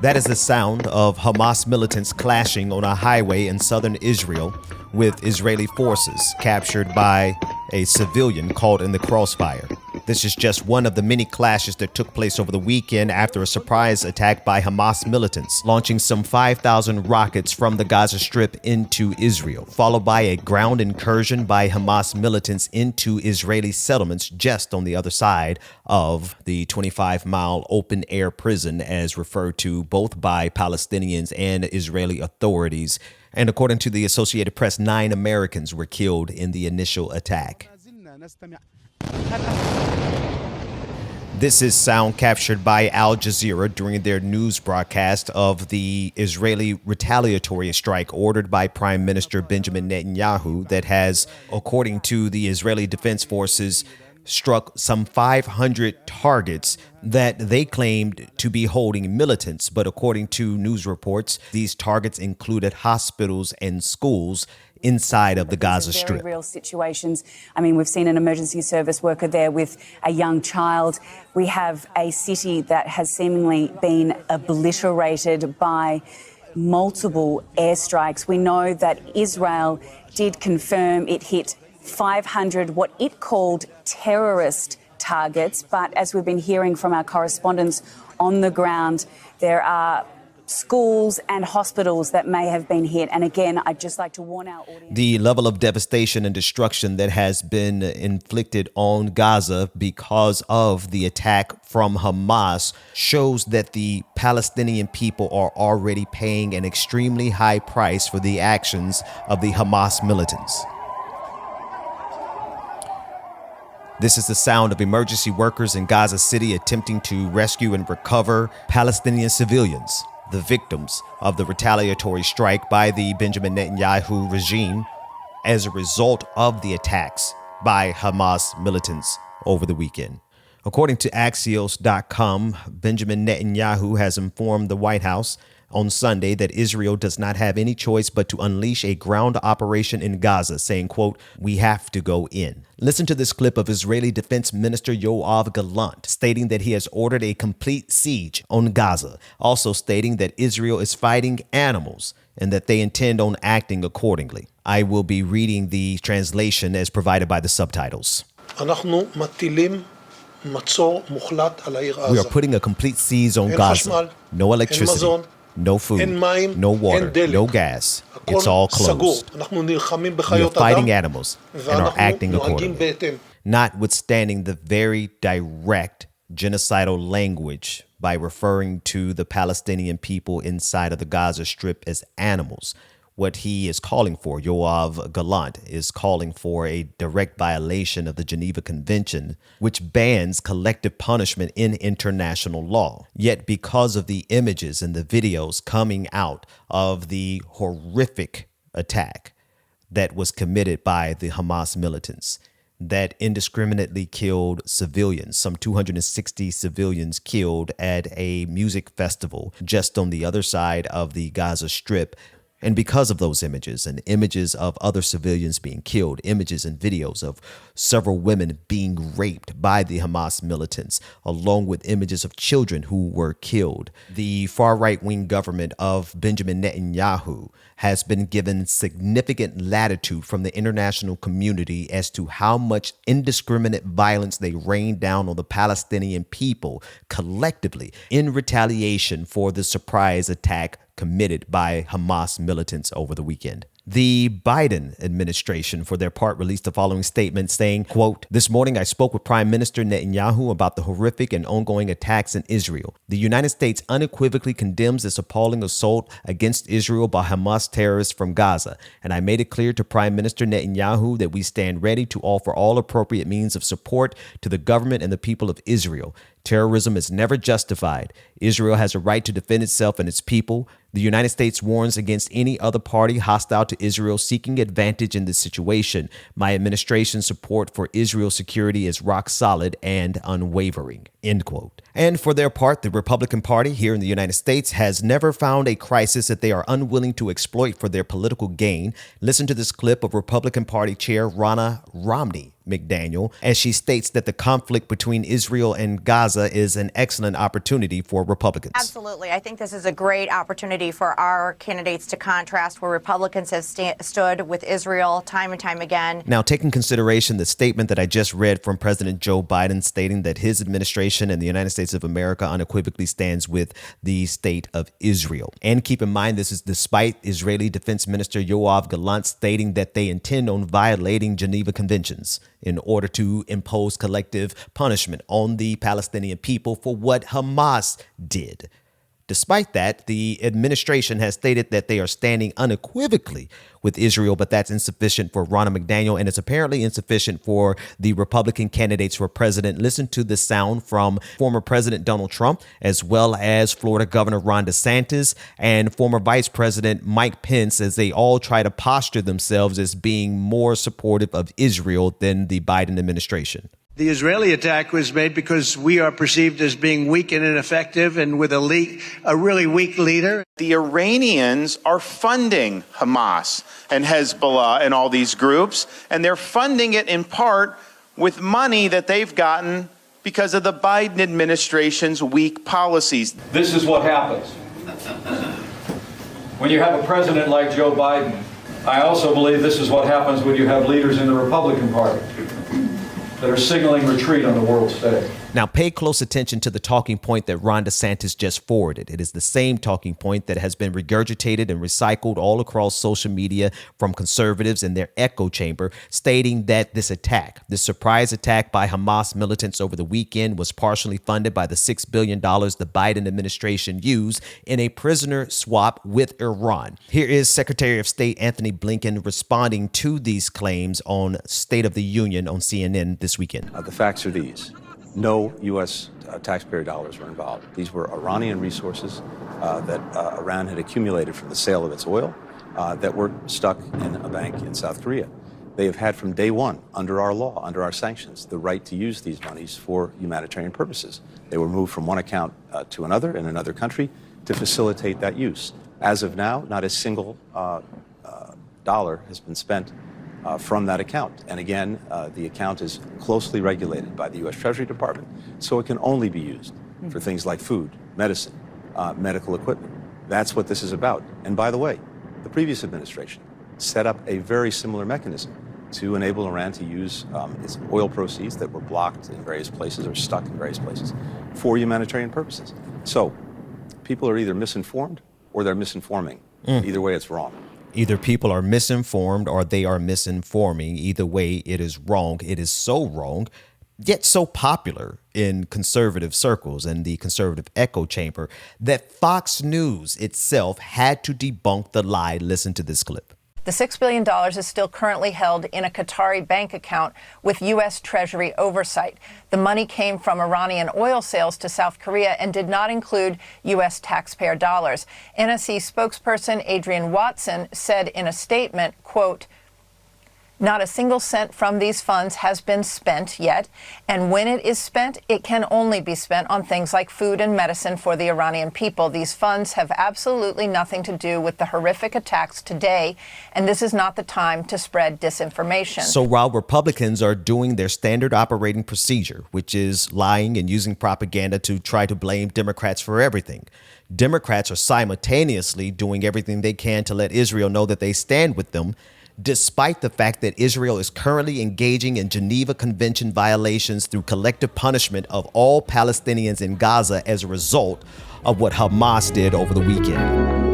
That is the sound of Hamas militants clashing on a highway in southern Israel with Israeli forces captured by a civilian caught in the crossfire. This is just one of the many clashes that took place over the weekend after a surprise attack by Hamas militants, launching some 5,000 rockets from the Gaza Strip into Israel, followed by a ground incursion by Hamas militants into Israeli settlements just on the other side of the 25-mile open-air prison, as referred to both by Palestinians and Israeli authorities. And according to the Associated Press, 9 Americans were killed in the initial attack. This is sound captured by Al Jazeera during their news broadcast of the Israeli retaliatory strike ordered by Prime Minister Benjamin Netanyahu that has, according to the Israeli Defense Forces, struck some 500 targets that they claimed to be holding militants. But according to news reports, these targets included hospitals and schools inside of the Gaza Strip. Very real situations. I mean, we've seen an emergency service worker there with a young child. We have a city that has seemingly been obliterated by multiple airstrikes. We know that Israel did confirm it hit 500 what it called terrorist targets. But as we've been hearing from our correspondents on the ground, there are schools and hospitals that may have been hit. And again, I'd just like to warn our audience. The level of devastation and destruction that has been inflicted on Gaza because of the attack from Hamas shows that the Palestinian people are already paying an extremely high price for the actions of the Hamas militants. This is the sound of emergency workers in Gaza City attempting to rescue and recover Palestinian civilians, the victims of the retaliatory strike by the Benjamin Netanyahu regime as a result of the attacks by Hamas militants over the weekend. According to Axios.com, Benjamin Netanyahu has informed the White House on Sunday that Israel does not have any choice but to unleash a ground operation in Gaza, saying, quote, "We have to go in." Listen to this clip of Israeli Defense Minister Yoav Gallant stating that he has ordered a complete siege on Gaza, also stating that Israel is fighting animals and that they intend on acting accordingly. I will be reading the translation as provided by the subtitles. We are putting a complete siege on Gaza. No electricity, no food, no water, no gas. It's all closed. We are fighting animals and are acting accordingly. Notwithstanding the very direct genocidal language by referring to the Palestinian people inside of the Gaza Strip as animals, what he is calling for, Yoav Gallant, is calling for a direct violation of the Geneva Convention, which bans collective punishment in international law. Yet because of the images and the videos coming out of the horrific attack that was committed by the Hamas militants, that indiscriminately killed civilians, some 260 civilians killed at a music festival just on the other side of the Gaza Strip. And because of those images and images of other civilians being killed, images and videos of several women being raped by the Hamas militants, along with images of children who were killed, the far right-wing government of Benjamin Netanyahu has been given significant latitude from the international community as to how much indiscriminate violence they rain down on the Palestinian people collectively in retaliation for the surprise attack committed by Hamas militants over the weekend. The Biden administration, for their part, released the following statement saying, quote, "This morning I spoke with Prime Minister Netanyahu about the horrific and ongoing attacks in Israel. The United States unequivocally condemns this appalling assault against Israel by Hamas terrorists from Gaza, and I made it clear to Prime Minister Netanyahu that we stand ready to offer all appropriate means of support to the government and the people of Israel. Terrorism is never justified. Israel has a right to defend itself and its people. The United States warns against any other party hostile to Israel seeking advantage in this situation. My administration's support for Israel's security is rock solid and unwavering." End quote. And for their part, the Republican Party here in the United States has never found a crisis that they are unwilling to exploit for their political gain. Listen to this clip of Republican Party Chair Ronna Romney McDaniel, as she states that the conflict between Israel and Gaza is an excellent opportunity for Republicans. Absolutely. I think this is a great opportunity for our candidates to contrast where Republicans have stood with Israel time and time again. Now, taking consideration the statement that I just read from President Joe Biden stating that his administration and the United States of America unequivocally stands with the state of Israel. And keep in mind, this is despite Israeli Defense Minister Yoav Gallant stating that they intend on violating Geneva Conventions in order to impose collective punishment on the Palestinian people for what Hamas did. Despite that, the administration has stated that they are standing unequivocally with Israel, but that's insufficient for Ronna McDaniel, and it's apparently insufficient for the Republican candidates for president. Listen to the sound from former President Donald Trump, as well as Florida Governor Ron DeSantis and former Vice President Mike Pence, as they all try to posture themselves as being more supportive of Israel than the Biden administration. The Israeli attack was made because we are perceived as being weak and ineffective and with a really weak leader. The Iranians are funding Hamas and Hezbollah and all these groups, and they're funding it in part with money that they've gotten because of the Biden administration's weak policies. This is what happens when you have a president like Joe Biden. I also believe this is what happens when you have leaders in the Republican Party that are signaling retreat on the world stage. Now, pay close attention to the talking point that Ron DeSantis just forwarded. It is the same talking point that has been regurgitated and recycled all across social media from conservatives in their echo chamber, stating that this surprise attack by Hamas militants over the weekend was partially funded by the $6 billion the Biden administration used in a prisoner swap with Iran. Here is Secretary of State Anthony Blinken responding to these claims on State of the Union on CNN this weekend. The facts are these. No U.S. Taxpayer dollars were involved. These were Iranian resources that Iran had accumulated from the sale of its oil that were stuck in a bank in South Korea. They have had from day one, under our law, under our sanctions, the right to use these monies for humanitarian purposes. They were moved from one account to another in another country to facilitate that use. As of now, not a single dollar has been spent from that account. And again, the account is closely regulated by the U.S. Treasury Department, so it can only be used for things like food, medicine, medical equipment. That's what this is about. And by the way, the previous administration set up a very similar mechanism to enable Iran to use its oil proceeds that were blocked in various places or stuck in various places for humanitarian purposes. So people are either misinformed or they're misinforming. Either way, it's wrong. Either people are misinformed or they are misinforming. Either way, it is wrong. It is so wrong, yet so popular in conservative circles and the conservative echo chamber that Fox News itself had to debunk the lie. Listen to this clip. The $6 billion is still currently held in a Qatari bank account with U.S. Treasury oversight. The money came from Iranian oil sales to South Korea and did not include U.S. taxpayer dollars. NSC spokesperson Adrian Watson said in a statement, quote, "Not a single cent from these funds has been spent yet, and when it is spent, it can only be spent on things like food and medicine for the Iranian people. These funds have absolutely nothing to do with the horrific attacks today, and this is not the time to spread disinformation." So while Republicans are doing their standard operating procedure, which is lying and using propaganda to try to blame Democrats for everything, Democrats are simultaneously doing everything they can to let Israel know that they stand with them, despite the fact that Israel is currently engaging in Geneva Convention violations through collective punishment of all Palestinians in Gaza as a result of what Hamas did over the weekend.